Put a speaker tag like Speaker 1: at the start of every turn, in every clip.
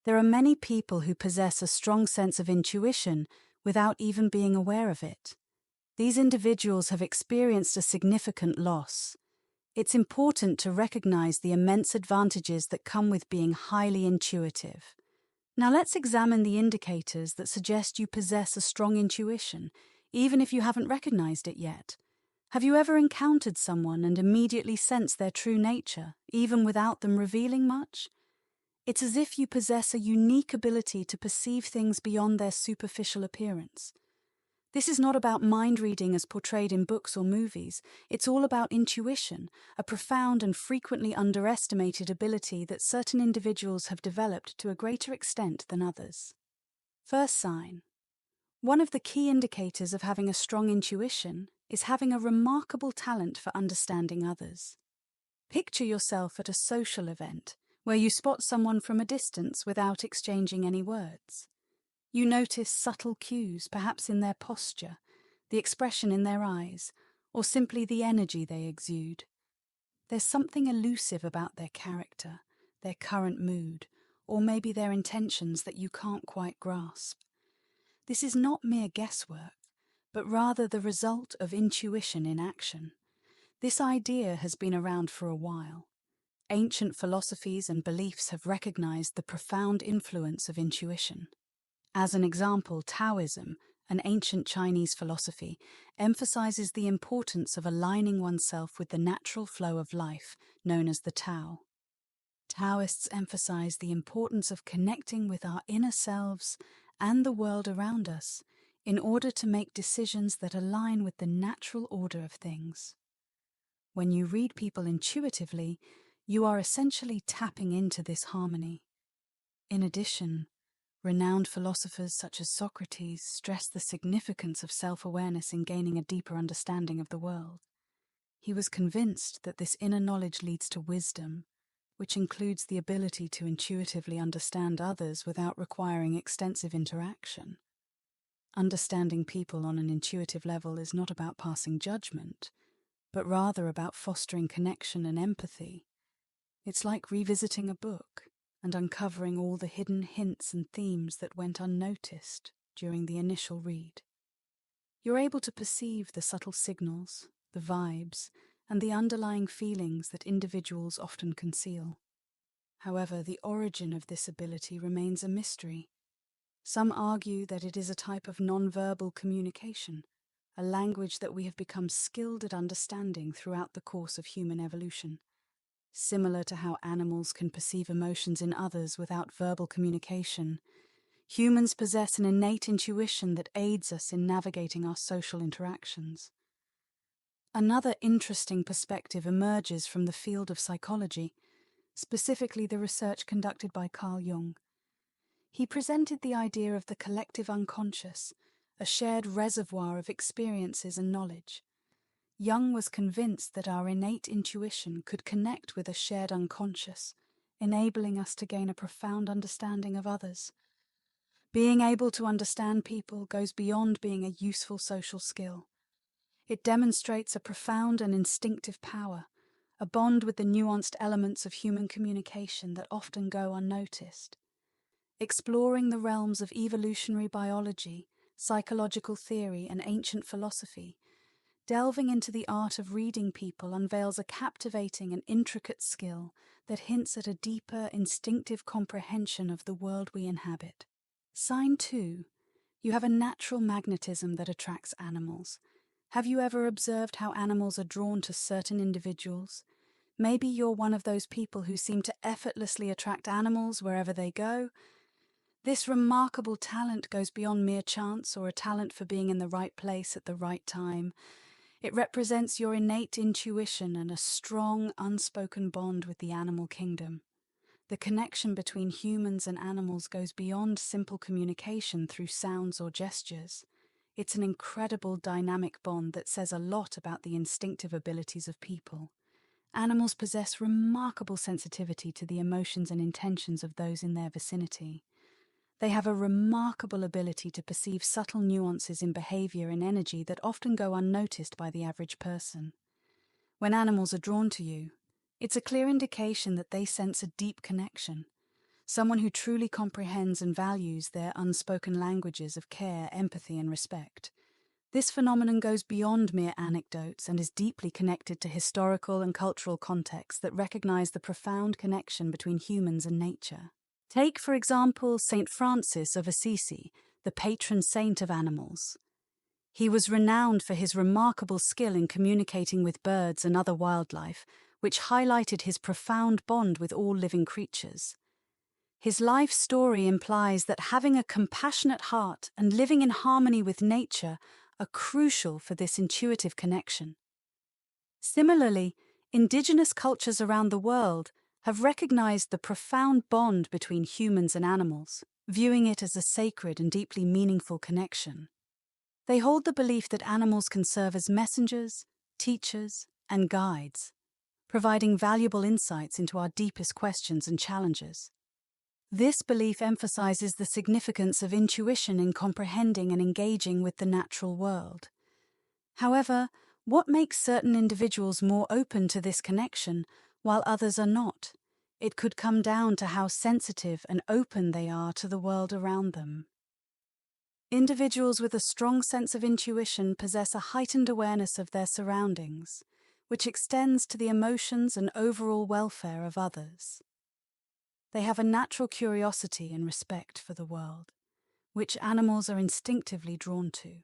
Speaker 1: There are many people who possess a strong sense of intuition without even being aware of it. These individuals have experienced a significant loss. It's important to recognize the immense advantages that come with being highly intuitive. Now let's examine the indicators that suggest you possess a strong intuition, even if you haven't recognized it yet. Have you ever encountered someone and immediately sensed their true nature, even without them revealing much? It's as if you possess a unique ability to perceive things beyond their superficial appearance. This is not about mind reading as portrayed in books or movies. It's all about intuition, a profound and frequently underestimated ability that certain individuals have developed to a greater extent than others. First sign. One of the key indicators of having a strong intuition is having a remarkable talent for understanding others. Picture yourself at a social event where you spot someone from a distance without exchanging any words. You notice subtle cues, perhaps in their posture, the expression in their eyes, or simply the energy they exude. There's something elusive about their character, their current mood, or maybe their intentions that you can't quite grasp. This is not mere guesswork, but rather the result of intuition in action. This idea has been around for a while. Ancient philosophies and beliefs have recognized the profound influence of intuition. As an example, Taoism, an ancient Chinese philosophy, emphasizes the importance of aligning oneself with the natural flow of life, known as the Tao. Taoists emphasize the importance of connecting with our inner selves and the world around us in order to make decisions that align with the natural order of things. When you read people intuitively, you are essentially tapping into this harmony. In addition, renowned philosophers such as Socrates stress the significance of self-awareness in gaining a deeper understanding of the world. He was convinced that this inner knowledge leads to wisdom, which includes the ability to intuitively understand others without requiring extensive interaction. Understanding people on an intuitive level is not about passing judgment, but rather about fostering connection and empathy. It's like revisiting a book and uncovering all the hidden hints and themes that went unnoticed during the initial read. You're able to perceive the subtle signals, the vibes, and the underlying feelings that individuals often conceal. However, the origin of this ability remains a mystery. Some argue that it is a type of nonverbal communication, a language that we have become skilled at understanding throughout the course of human evolution. Similar to how animals can perceive emotions in others without verbal communication, humans possess an innate intuition that aids us in navigating our social interactions. Another interesting perspective emerges from the field of psychology, specifically the research conducted by Carl Jung. He presented the idea of the collective unconscious, a shared reservoir of experiences and knowledge. Jung was convinced that our innate intuition could connect with a shared unconscious, enabling us to gain a profound understanding of others. Being able to understand people goes beyond being a useful social skill. It demonstrates a profound and instinctive power, a bond with the nuanced elements of human communication that often go unnoticed. Exploring the realms of evolutionary biology, psychological theory, and ancient philosophy, delving into the art of reading people unveils a captivating and intricate skill that hints at a deeper, instinctive comprehension of the world we inhabit. Sign 2. You have a natural magnetism that attracts animals. Have you ever observed how animals are drawn to certain individuals? Maybe you're one of those people who seem to effortlessly attract animals wherever they go. This remarkable talent goes beyond mere chance or a talent for being in the right place at the right time. It represents your innate intuition and a strong, unspoken bond with the animal kingdom. The connection between humans and animals goes beyond simple communication through sounds or gestures. It's an incredible dynamic bond that says a lot about the instinctive abilities of people. Animals possess remarkable sensitivity to the emotions and intentions of those in their vicinity. They have a remarkable ability to perceive subtle nuances in behavior and energy that often go unnoticed by the average person. When animals are drawn to you, it's a clear indication that they sense a deep connection. someone who truly comprehends and values their unspoken languages of care, empathy, and respect. This phenomenon goes beyond mere anecdotes and is deeply connected to historical and cultural contexts that recognize the profound connection between humans and nature. Take, for example, Saint Francis of Assisi, the patron saint of animals. He was renowned for his remarkable skill in communicating with birds and other wildlife, which highlighted his profound bond with all living creatures. His life story implies that having a compassionate heart and living in harmony with nature are crucial for this intuitive connection. Similarly, indigenous cultures around the world have recognized the profound bond between humans and animals, viewing it as a sacred and deeply meaningful connection. They hold the belief that animals can serve as messengers, teachers, and guides, providing valuable insights into our deepest questions and challenges. This belief emphasizes the significance of intuition in comprehending and engaging with the natural world. However, what makes certain individuals more open to this connection, while others are not? It could come down to how sensitive and open they are to the world around them. Individuals with a strong sense of intuition possess a heightened awareness of their surroundings, which extends to the emotions and overall welfare of others. They have a natural curiosity and respect for the world, which animals are instinctively drawn to.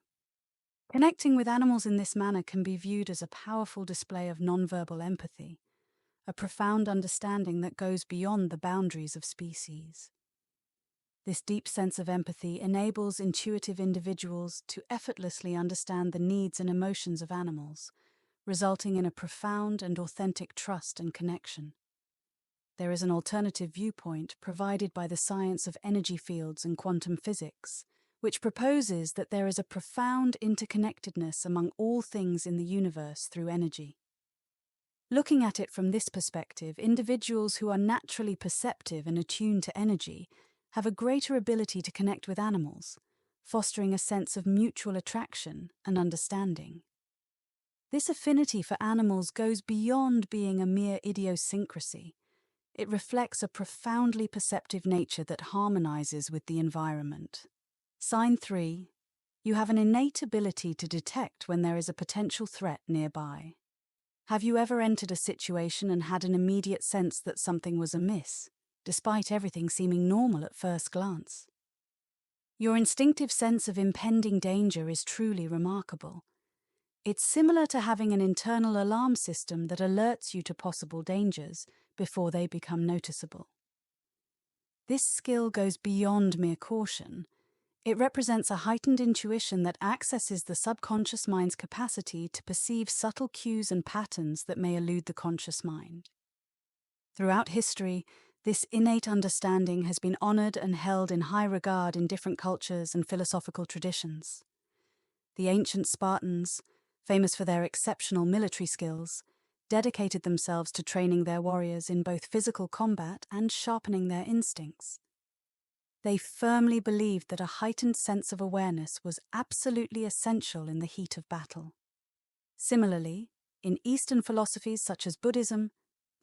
Speaker 1: Connecting with animals in this manner can be viewed as a powerful display of nonverbal empathy, a profound understanding that goes beyond the boundaries of species. This deep sense of empathy enables intuitive individuals to effortlessly understand the needs and emotions of animals, resulting in a profound and authentic trust and connection. There is an alternative viewpoint provided by the science of energy fields and quantum physics, which proposes that there is a profound interconnectedness among all things in the universe through energy. Looking at it from this perspective, individuals who are naturally perceptive and attuned to energy have a greater ability to connect with animals, fostering a sense of mutual attraction and understanding. This affinity for animals goes beyond being a mere idiosyncrasy. It reflects a profoundly perceptive nature that harmonizes with the environment. Sign 3. You have an innate ability to detect when there is a potential threat nearby. Have you ever entered a situation and had an immediate sense that something was amiss, despite everything seeming normal at first glance? Your instinctive sense of impending danger is truly remarkable. It's similar to having an internal alarm system that alerts you to possible dangers before they become noticeable. This skill goes beyond mere caution. It represents a heightened intuition that accesses the subconscious mind's capacity to perceive subtle cues and patterns that may elude the conscious mind. Throughout history, this innate understanding has been honored and held in high regard in different cultures and philosophical traditions. The ancient Spartans, famous for their exceptional military skills, dedicated themselves to training their warriors in both physical combat and sharpening their instincts. They firmly believed that a heightened sense of awareness was absolutely essential in the heat of battle. Similarly, in Eastern philosophies such as Buddhism,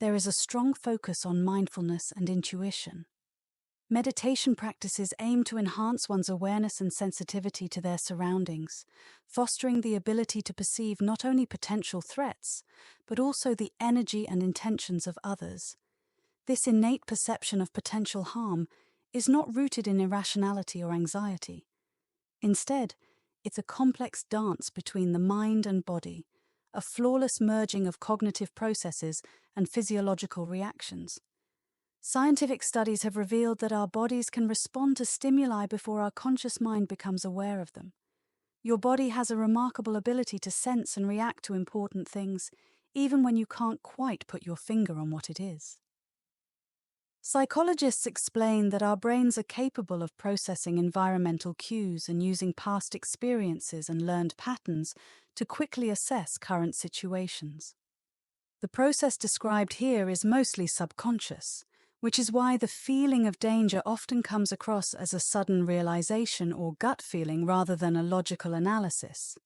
Speaker 1: there is a strong focus on mindfulness and intuition. Meditation practices aim to enhance one's awareness and sensitivity to their surroundings, fostering the ability to perceive not only potential threats, but also the energy and intentions of others. This innate perception of potential harm is not rooted in irrationality or anxiety. Instead, it's a complex dance between the mind and body, a flawless merging of cognitive processes and physiological reactions. Scientific studies have revealed that our bodies can respond to stimuli before our conscious mind becomes aware of them. Your body has a remarkable ability to sense and react to important things, even when you can't quite put your finger on what it is. Psychologists explain that our brains are capable of processing environmental cues and using past experiences and learned patterns to quickly assess current situations. The process described here is mostly subconscious, which is why the feeling of danger often comes across as a sudden realization or gut feeling rather than a logical analysis.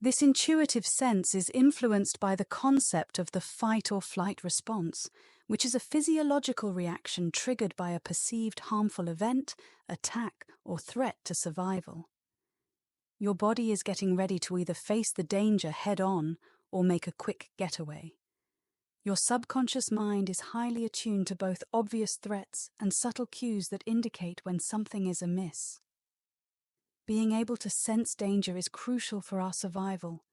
Speaker 1: This intuitive sense is influenced by the concept of the fight or flight response, which is a physiological reaction triggered by a perceived harmful event, attack, or threat to survival. Your body is getting ready to either face the danger head-on or make a quick getaway. Your subconscious mind is highly attuned to both obvious threats and subtle cues that indicate when something is amiss. Being able to sense danger is crucial for our survival.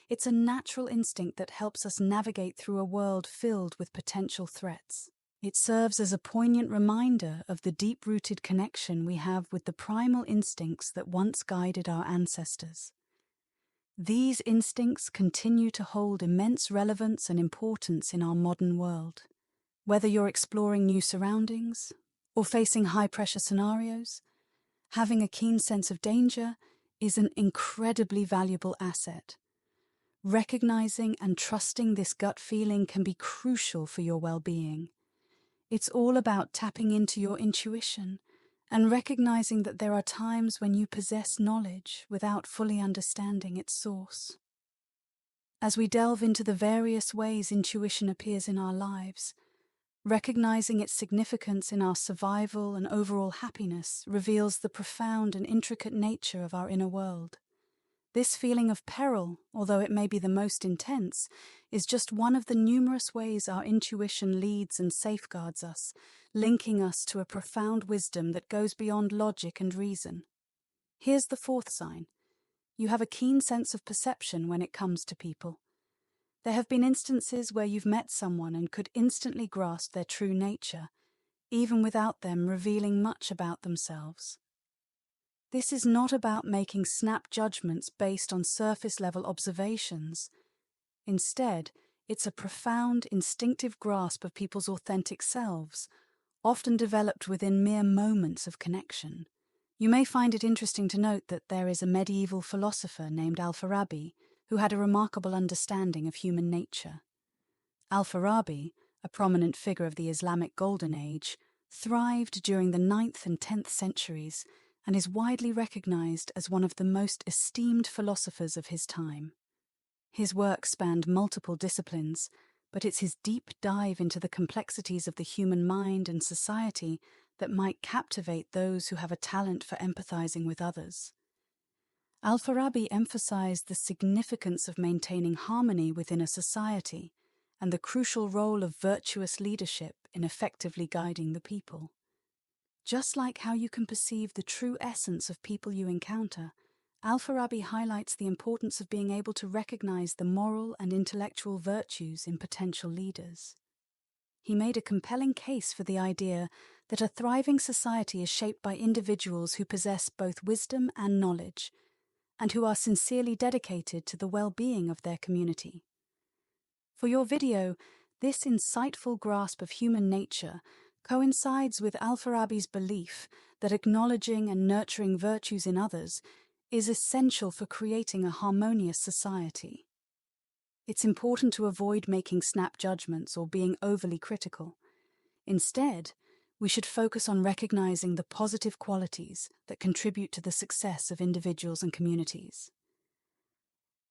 Speaker 1: It's a natural instinct that helps us navigate through a world filled with potential threats. It serves as a poignant reminder of the deep-rooted connection we have with the primal instincts that once guided our ancestors. These instincts continue to hold immense relevance and importance in our modern world. Whether you're exploring new surroundings or facing high-pressure scenarios, having a keen sense of danger is an incredibly valuable asset. Recognizing and trusting this gut feeling can be crucial for your well-being. It's all about tapping into your intuition and recognizing that there are times when you possess knowledge without fully understanding its source. As we delve into the various ways intuition appears in our lives, recognizing its significance in our survival and overall happiness reveals the profound and intricate nature of our inner world. This feeling of peril, although it may be the most intense, is just one of the numerous ways our intuition leads and safeguards us, linking us to a profound wisdom that goes beyond logic and reason. Here's the fourth sign. You have a keen sense of perception when it comes to people. There have been instances where you've met someone and could instantly grasp their true nature, even without them revealing much about themselves. This is not about making snap judgments based on surface-level observations. Instead, it's a profound, instinctive grasp of people's authentic selves, often developed within mere moments of connection. You may find it interesting to note that there is a medieval philosopher named Al-Farabi who had a remarkable understanding of human nature. Al-Farabi, a prominent figure of the Islamic Golden Age, thrived during the 9th and 10th centuries and is widely recognized as one of the most esteemed philosophers of his time. His work spanned multiple disciplines, but it's his deep dive into the complexities of the human mind and society that might captivate those who have a talent for empathizing with others. Al-Farabi emphasized the significance of maintaining harmony within a society and the crucial role of virtuous leadership in effectively guiding the people. Just like how you can perceive the true essence of people you encounter, Al-Farabi highlights the importance of being able to recognize the moral and intellectual virtues in potential leaders. He made a compelling case for the idea that a thriving society is shaped by individuals who possess both wisdom and knowledge, and who are sincerely dedicated to the well-being of their community. For your video, this insightful grasp of human nature coincides with Al-Farabi's belief that acknowledging and nurturing virtues in others is essential for creating a harmonious society. It's important to avoid making snap judgments or being overly critical. Instead, we should focus on recognizing the positive qualities that contribute to the success of individuals and communities.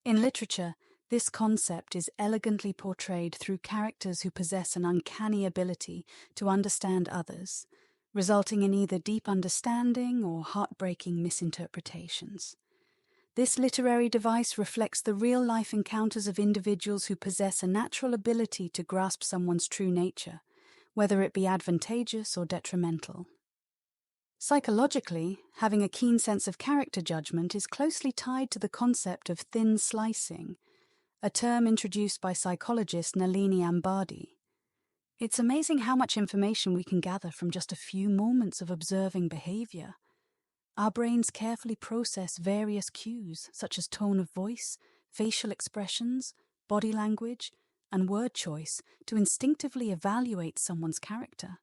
Speaker 1: In literature, this concept is elegantly portrayed through characters who possess an uncanny ability to understand others, resulting in either deep understanding or heartbreaking misinterpretations. This literary device reflects the real-life encounters of individuals who possess a natural ability to grasp someone's true nature, whether it be advantageous or detrimental. Psychologically, having a keen sense of character judgment is closely tied to the concept of thin slicing, a term introduced by psychologist Nalini Ambadi. It's amazing how much information we can gather from just a few moments of observing behavior. Our brains carefully process various cues, such as tone of voice, facial expressions, body language, and word choice, to instinctively evaluate someone's character.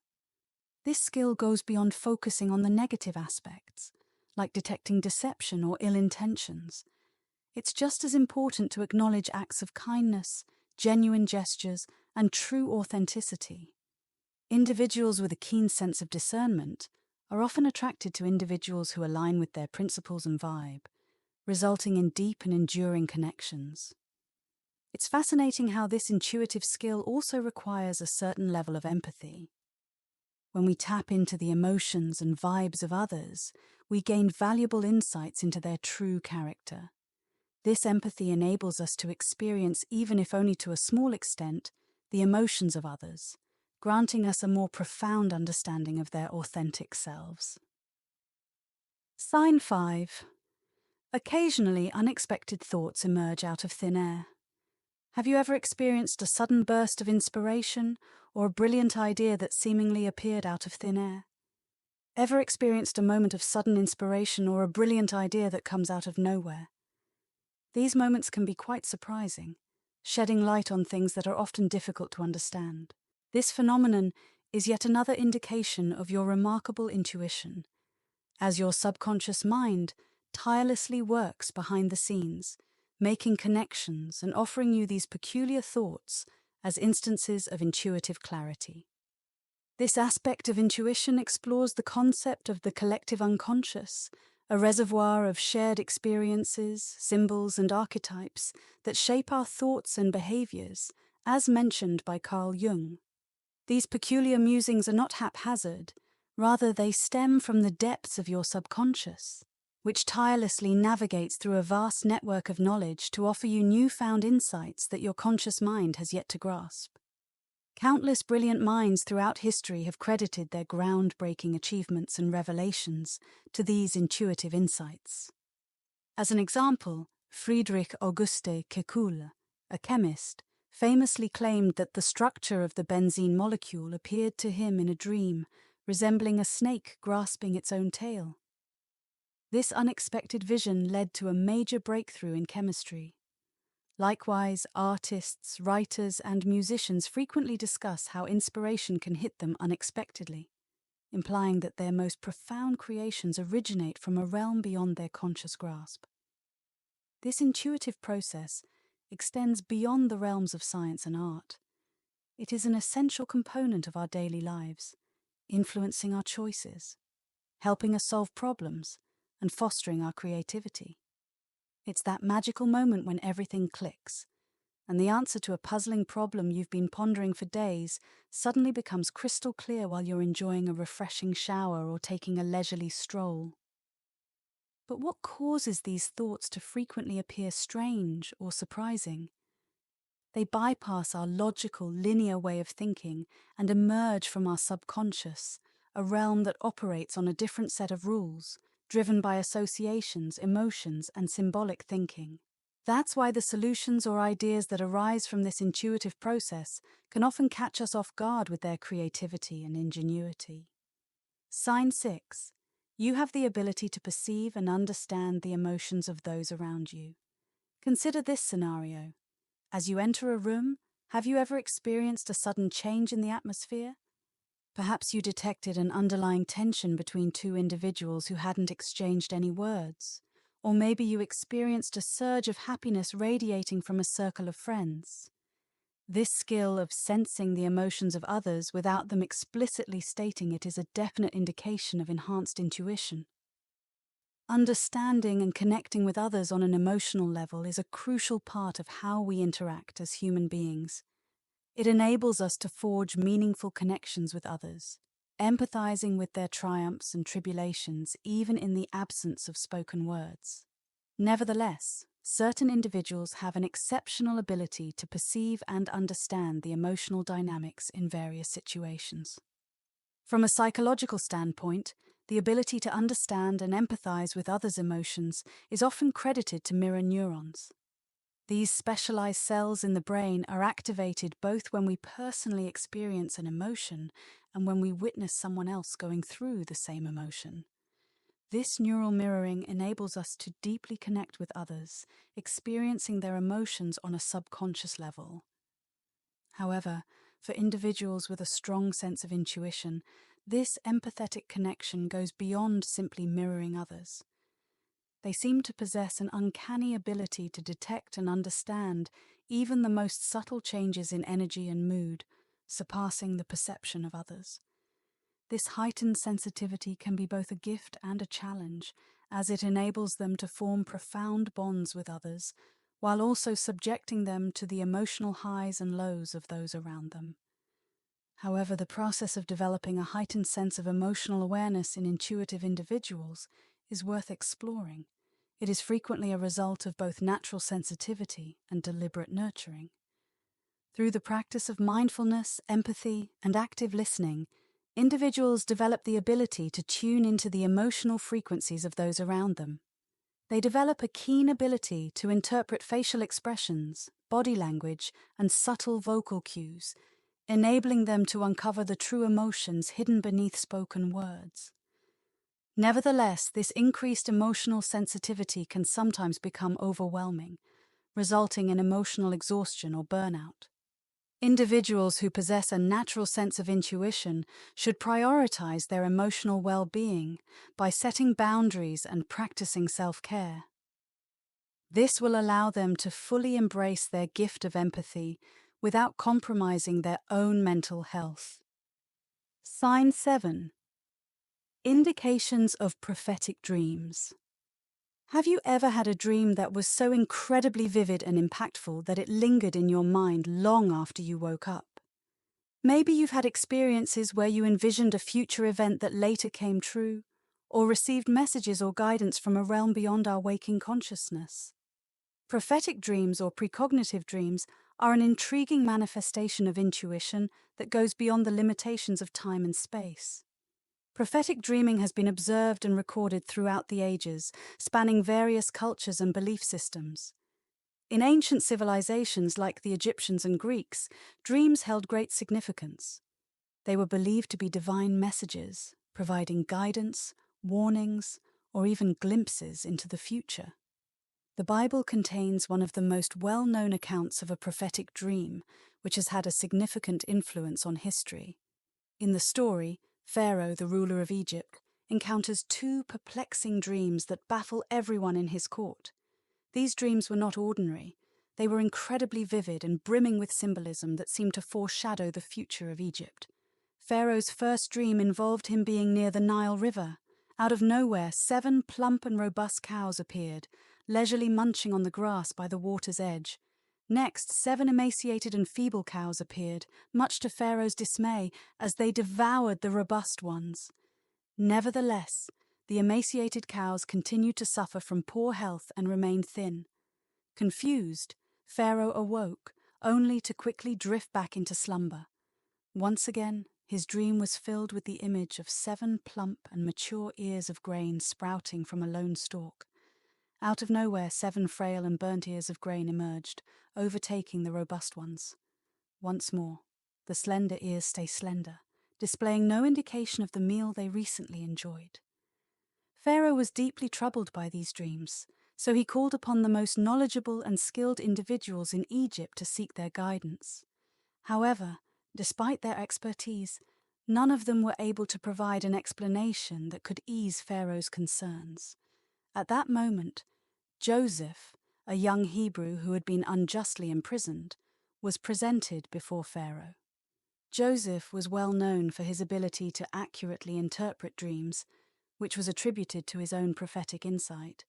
Speaker 1: This skill goes beyond focusing on the negative aspects, like detecting deception or ill intentions. It's just as important to acknowledge acts of kindness, genuine gestures, and true authenticity. Individuals with a keen sense of discernment are often attracted to individuals who align with their principles and vibe, resulting in deep and enduring connections. It's fascinating how this intuitive skill also requires a certain level of empathy. When we tap into the emotions and vibes of others, we gain valuable insights into their true character. This empathy enables us to experience, even if only to a small extent, the emotions of others, granting us a more profound understanding of their authentic selves. Sign 5. Occasionally, unexpected thoughts emerge out of thin air. Have you ever experienced a sudden burst of inspiration or a brilliant idea that seemingly appeared out of thin air? Ever experienced a moment of sudden inspiration or a brilliant idea that comes out of nowhere? These moments can be quite surprising, shedding light on things that are often difficult to understand. This phenomenon is yet another indication of your remarkable intuition, as your subconscious mind tirelessly works behind the scenes, making connections and offering you these peculiar thoughts as instances of intuitive clarity. This aspect of intuition explores the concept of the collective unconscious, a reservoir of shared experiences, symbols, and archetypes that shape our thoughts and behaviors, as mentioned by Carl Jung. These peculiar musings are not haphazard, rather they stem from the depths of your subconscious, which tirelessly navigates through a vast network of knowledge to offer you newfound insights that your conscious mind has yet to grasp. Countless brilliant minds throughout history have credited their groundbreaking achievements and revelations to these intuitive insights. As an example, Friedrich Auguste Kekule, a chemist, famously claimed that the structure of the benzene molecule appeared to him in a dream, resembling a snake grasping its own tail. This unexpected vision led to a major breakthrough in chemistry. Likewise, artists, writers, and musicians frequently discuss how inspiration can hit them unexpectedly, implying that their most profound creations originate from a realm beyond their conscious grasp. This intuitive process extends beyond the realms of science and art. It is an essential component of our daily lives, influencing our choices, helping us solve problems, and fostering our creativity. It's that magical moment when everything clicks, and the answer to a puzzling problem you've been pondering for days suddenly becomes crystal clear while you're enjoying a refreshing shower or taking a leisurely stroll. But what causes these thoughts to frequently appear strange or surprising? They bypass our logical, linear way of thinking and emerge from our subconscious, a realm that operates on a different set of rules, driven by associations, emotions, and symbolic thinking. That's why the solutions or ideas that arise from this intuitive process can often catch us off guard with their creativity and ingenuity. Sign 6. You have the ability to perceive and understand the emotions of those around you. Consider this scenario. As you enter a room, have you ever experienced a sudden change in the atmosphere? Perhaps you detected an underlying tension between two individuals who hadn't exchanged any words. Or maybe you experienced a surge of happiness radiating from a circle of friends. This skill of sensing the emotions of others without them explicitly stating it is a definite indication of enhanced intuition. Understanding and connecting with others on an emotional level is a crucial part of how we interact as human beings. It enables us to forge meaningful connections with others, empathizing with their triumphs and tribulations even in the absence of spoken words. Nevertheless, certain individuals have an exceptional ability to perceive and understand the emotional dynamics in various situations. From a psychological standpoint, the ability to understand and empathize with others' emotions is often credited to mirror neurons. These specialized cells in the brain are activated both when we personally experience an emotion and when we witness someone else going through the same emotion. This neural mirroring enables us to deeply connect with others, experiencing their emotions on a subconscious level. However, for individuals with a strong sense of intuition, this empathetic connection goes beyond simply mirroring others. They seem to possess an uncanny ability to detect and understand even the most subtle changes in energy and mood, surpassing the perception of others. This heightened sensitivity can be both a gift and a challenge, as it enables them to form profound bonds with others, while also subjecting them to the emotional highs and lows of those around them. However, the process of developing a heightened sense of emotional awareness in intuitive individuals is worth exploring. It is frequently a result of both natural sensitivity and deliberate nurturing. Through the practice of mindfulness, empathy, and active listening, individuals develop the ability to tune into the emotional frequencies of those around them. They develop a keen ability to interpret facial expressions, body language, and subtle vocal cues, enabling them to uncover the true emotions hidden beneath spoken words. Nevertheless, this increased emotional sensitivity can sometimes become overwhelming, resulting in emotional exhaustion or burnout. Individuals who possess a natural sense of intuition should prioritize their emotional well-being by setting boundaries and practicing self-care. This will allow them to fully embrace their gift of empathy without compromising their own mental health. Sign 7. Indications of prophetic dreams. Have you ever had a dream that was so incredibly vivid and impactful that it lingered in your mind long after you woke up? Maybe you've had experiences where you envisioned a future event that later came true, or received messages or guidance from a realm beyond our waking consciousness. Prophetic dreams or precognitive dreams are an intriguing manifestation of intuition that goes beyond the limitations of time and space. Prophetic dreaming has been observed and recorded throughout the ages, spanning various cultures and belief systems. In ancient civilizations like the Egyptians and Greeks, dreams held great significance. They were believed to be divine messages, providing guidance, warnings, or even glimpses into the future. The Bible contains one of the most well-known accounts of a prophetic dream, which has had a significant influence on history. In the story, Pharaoh, the ruler of Egypt, encounters two perplexing dreams that baffle everyone in his court. These dreams were not ordinary. They were incredibly vivid and brimming with symbolism that seemed to foreshadow the future of Egypt. Pharaoh's first dream involved him being near the Nile River. Out of nowhere, 7 plump and robust cows appeared, leisurely munching on the grass by the water's edge. Next, 7 emaciated and feeble cows appeared, much to Pharaoh's dismay, as they devoured the robust ones. Nevertheless, the emaciated cows continued to suffer from poor health and remained thin. Confused, Pharaoh awoke, only to quickly drift back into slumber. Once again, his dream was filled with the image of 7 plump and mature ears of grain sprouting from a lone stalk. Out of nowhere, 7 frail and burnt ears of grain emerged, overtaking the robust ones. Once more, the slender ears stay slender, displaying no indication of the meal they recently enjoyed. Pharaoh was deeply troubled by these dreams, so he called upon the most knowledgeable and skilled individuals in Egypt to seek their guidance. However, despite their expertise, none of them were able to provide an explanation that could ease Pharaoh's concerns. At that moment, Joseph, a young Hebrew who had been unjustly imprisoned, was presented before Pharaoh. Joseph was well known for his ability to accurately interpret dreams, which was attributed to his own prophetic insight.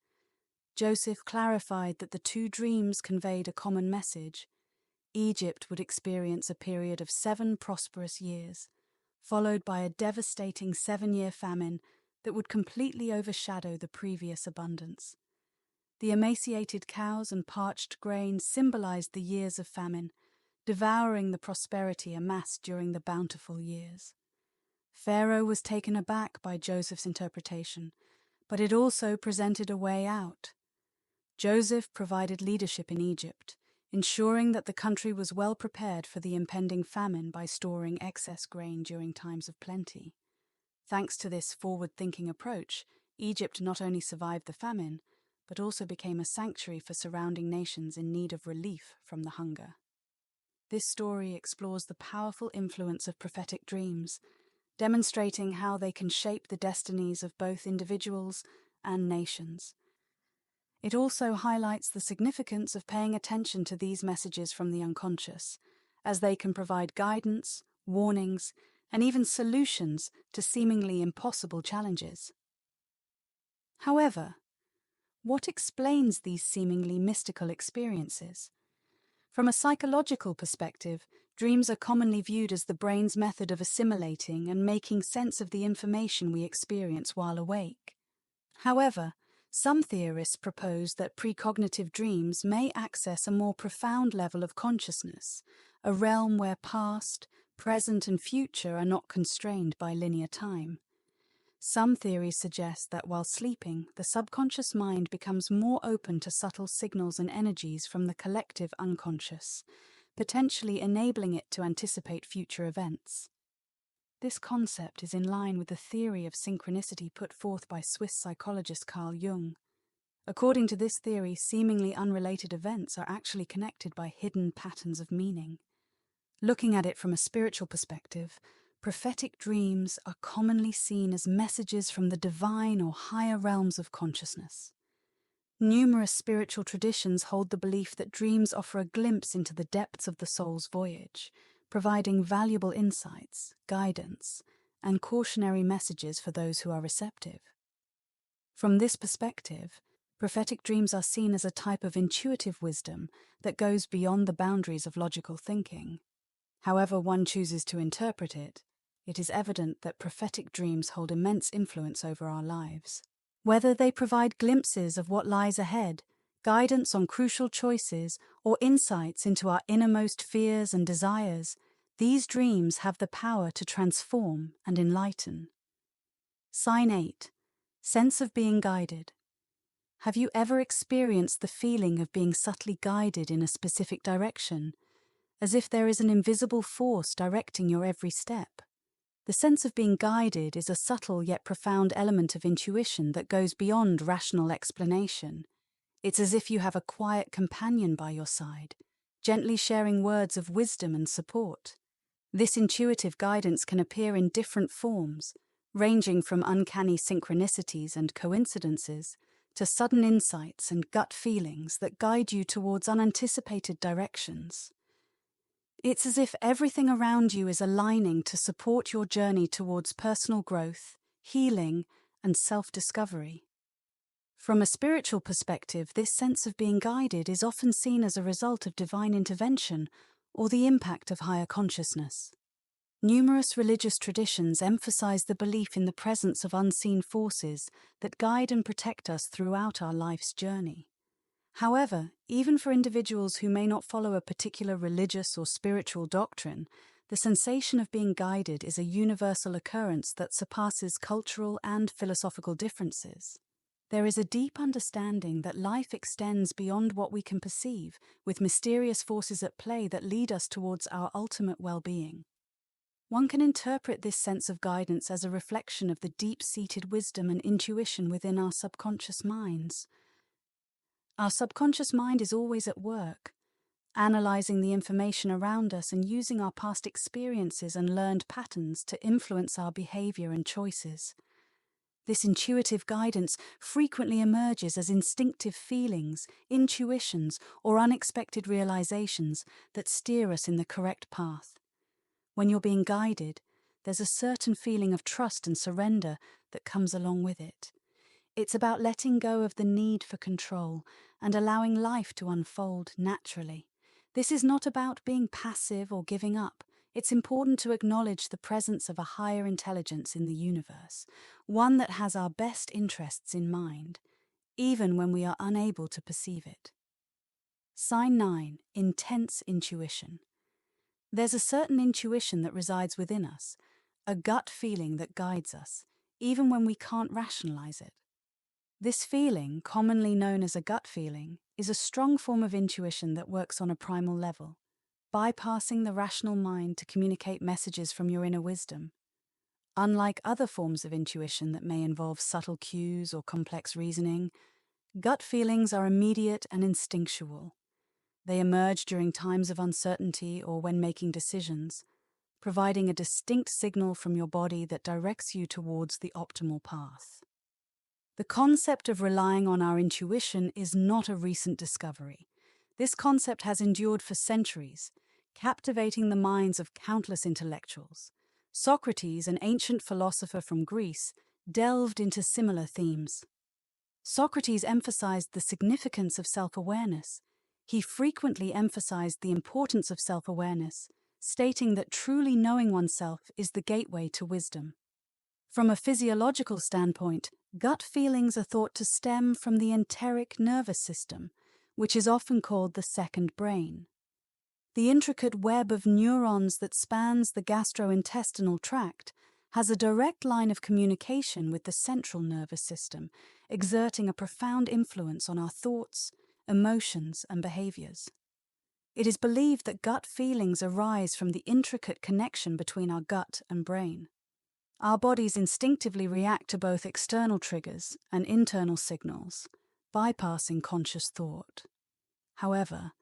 Speaker 1: Joseph clarified that the 2 dreams conveyed a common message. Egypt would experience a period of 7 prosperous years, followed by a devastating 7-year famine that would completely overshadow the previous abundance. The emaciated cows and parched grain symbolized the years of famine, devouring the prosperity amassed during the bountiful years. Pharaoh was taken aback by Joseph's interpretation, but it also presented a way out. Joseph provided leadership in Egypt, ensuring that the country was well prepared for the impending famine by storing excess grain during times of plenty. Thanks to this forward-thinking approach, Egypt not only survived the famine, but also became a sanctuary for surrounding nations in need of relief from the hunger. This story explores the powerful influence of prophetic dreams, demonstrating how they can shape the destinies of both individuals and nations. It also highlights the significance of paying attention to these messages from the unconscious, as they can provide guidance, warnings, and even solutions to seemingly impossible challenges. However, What explains these seemingly mystical experiences? From a psychological perspective, dreams are commonly viewed as the brain's method of assimilating and making sense of the information we experience while awake. However, some theorists propose that precognitive dreams may access a more profound level of consciousness, a realm where past, present, and future are not constrained by linear time. Some theories suggest that while sleeping, the subconscious mind becomes more open to subtle signals and energies from the collective unconscious, potentially enabling it to anticipate future events. This concept is in line with the theory of synchronicity put forth by Swiss psychologist Carl Jung. According to this theory, seemingly unrelated events are actually connected by hidden patterns of meaning. Looking at it from a spiritual perspective, prophetic dreams are commonly seen as messages from the divine or higher realms of consciousness. Numerous spiritual traditions hold the belief that dreams offer a glimpse into the depths of the soul's voyage, providing valuable insights, guidance, and cautionary messages for those who are receptive. From this perspective, prophetic dreams are seen as a type of intuitive wisdom that goes beyond the boundaries of logical thinking. However one chooses to interpret it, it is evident that prophetic dreams hold immense influence over our lives. Whether they provide glimpses of what lies ahead, guidance on crucial choices, or insights into our innermost fears and desires, these dreams have the power to transform and enlighten. Sign 8. Sense of being guided. Have you ever experienced the feeling of being subtly guided in a specific direction, as if there is an invisible force directing your every step? The sense of being guided is a subtle yet profound element of intuition that goes beyond rational explanation. It's as if you have a quiet companion by your side, gently sharing words of wisdom and support. This intuitive guidance can appear in different forms, ranging from uncanny synchronicities and coincidences to sudden insights and gut feelings that guide you towards unanticipated directions. It's as if everything around you is aligning to support your journey towards personal growth, healing, and self-discovery. From a spiritual perspective, this sense of being guided is often seen as a result of divine intervention or the impact of higher consciousness. Numerous religious traditions emphasize the belief in the presence of unseen forces that guide and protect us throughout our life's journey. However, even for individuals who may not follow a particular religious or spiritual doctrine, the sensation of being guided is a universal occurrence that surpasses cultural and philosophical differences. There is a deep understanding that life extends beyond what we can perceive, with mysterious forces at play that lead us towards our ultimate well-being. One can interpret this sense of guidance as a reflection of the deep-seated wisdom and intuition within our subconscious minds. Our subconscious mind is always at work, analyzing the information around us and using our past experiences and learned patterns to influence our behavior and choices. This intuitive guidance frequently emerges as instinctive feelings, intuitions, or unexpected realizations that steer us in the correct path. When you're being guided, there's a certain feeling of trust and surrender that comes along with it. It's about letting go of the need for control and allowing life to unfold naturally. This is not about being passive or giving up. It's important to acknowledge the presence of a higher intelligence in the universe, one that has our best interests in mind, even when we are unable to perceive it. Sign 9. Intense intuition. There's a certain intuition that resides within us, a gut feeling that guides us, even when we can't rationalize it. This feeling, commonly known as a gut feeling, is a strong form of intuition that works on a primal level, bypassing the rational mind to communicate messages from your inner wisdom. Unlike other forms of intuition that may involve subtle cues or complex reasoning, gut feelings are immediate and instinctual. They emerge during times of uncertainty or when making decisions, providing a distinct signal from your body that directs you towards the optimal path. The concept of relying on our intuition is not a recent discovery. This concept has endured for centuries, captivating the minds of countless intellectuals. Socrates, an ancient philosopher from Greece, delved into similar themes. Socrates emphasized the significance of self-awareness. He frequently emphasized the importance of self-awareness, stating that truly knowing oneself is the gateway to wisdom. From a physiological standpoint, gut feelings are thought to stem from the enteric nervous system, which is often called the second brain. The intricate web of neurons that spans the gastrointestinal tract has a direct line of communication with the central nervous system, exerting a profound influence on our thoughts, emotions, and behaviors. It is believed that gut feelings arise from the intricate connection between our gut and brain. Our bodies instinctively react to both external triggers and internal signals, bypassing conscious thought. However,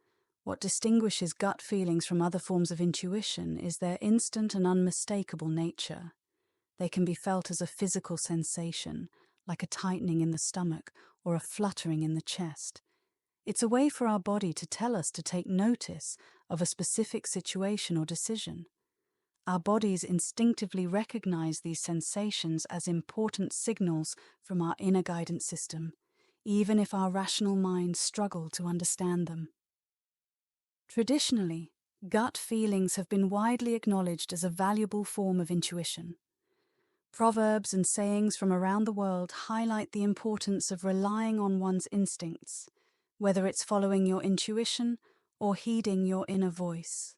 Speaker 1: what distinguishes gut feelings from other forms of intuition is their instant and unmistakable nature. They can be felt as a physical sensation, like a tightening in the stomach or a fluttering in the chest. It's a way for our body to tell us to take notice of a specific situation or decision. Our bodies instinctively recognize these sensations as important signals from our inner guidance system, even if our rational minds struggle to understand them. Traditionally, gut feelings have been widely acknowledged as a valuable form of intuition. Proverbs and sayings from around the world highlight the importance of relying on one's instincts, whether it's following your intuition or heeding your inner voice.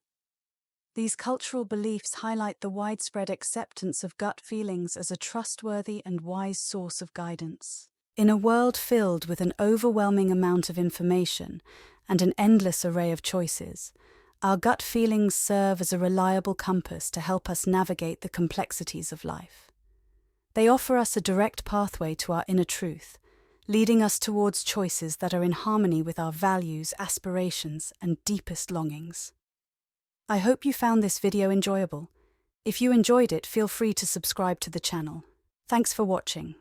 Speaker 1: These cultural beliefs highlight the widespread acceptance of gut feelings as a trustworthy and wise source of guidance. In a world filled with an overwhelming amount of information and an endless array of choices, our gut feelings serve as a reliable compass to help us navigate the complexities of life. They offer us a direct pathway to our inner truth, leading us towards choices that are in harmony with our values, aspirations, and deepest longings. I hope you found this video enjoyable. If you enjoyed it, feel free to subscribe to the channel. Thanks for watching.